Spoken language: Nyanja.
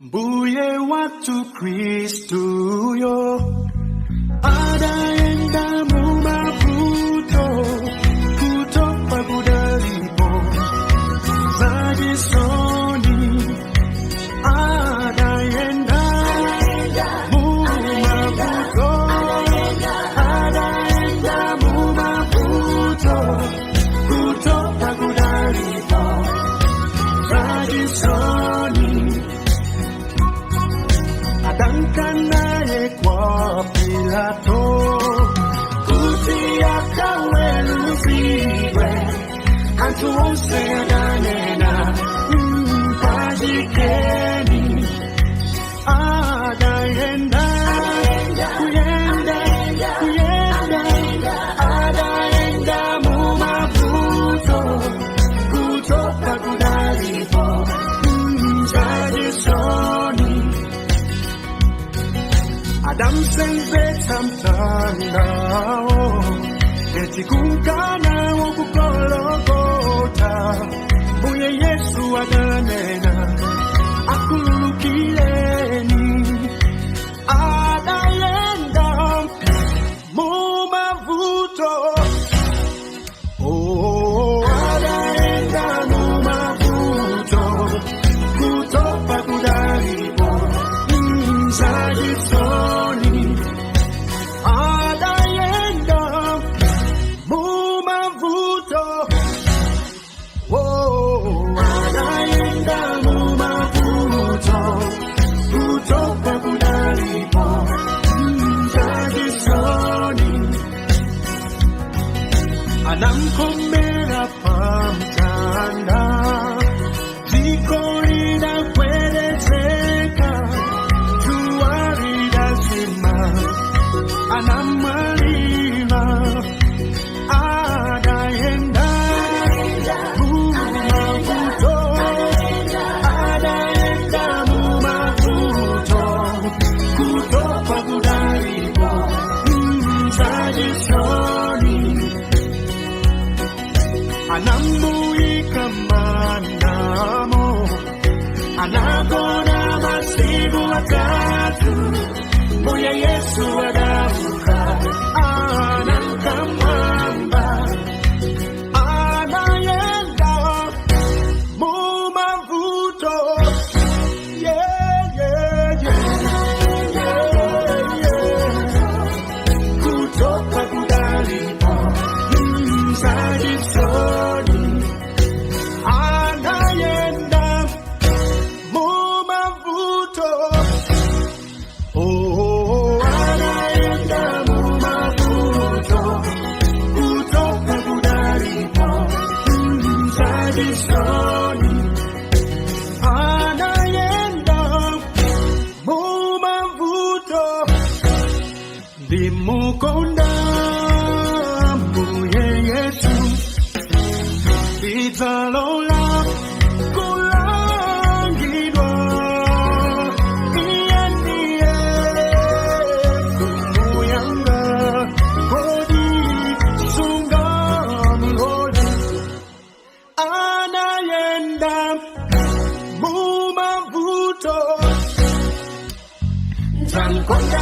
Mbuye watu Kristu yo adaenda mu mavuto kutoka kudalipo Zadisoni adaenda mu mavuto kutoka kudalipo Zadisoni Adanganaye kwa Pilato kutia kaweluziwe Antu wonse adanena Pajikeni Adaenda Adaenda mu mavuto kutoka kudalipo Zadisoni Adam senze tamtandao eti kungana wokugologota Mbuye Yesu adanena akululukileni adaenda mu mavuto adaenda mu mavuto kutoka kudalipo Zadisoni adaenda mu mavuto adaenda mu mavuto kutoka kudalipo Zadisoni anamkomera pamtanda ziko linakwelezeka Anamalima adaenda mu mavuto kutoka kudalipo Zadisoni anamuika manamo anagona masiku watatu Mbuye Yesu adamuka anakamwamba anaenda mu mavuto kutoka kudalipo Zadisoni anaenda mu mavuto adaenda mu mavuto kutoka kudalipo Zadisoni adaenda mu mavuto ndimukonda Mbuye Yesu Idzalola kulangidwa Zankonda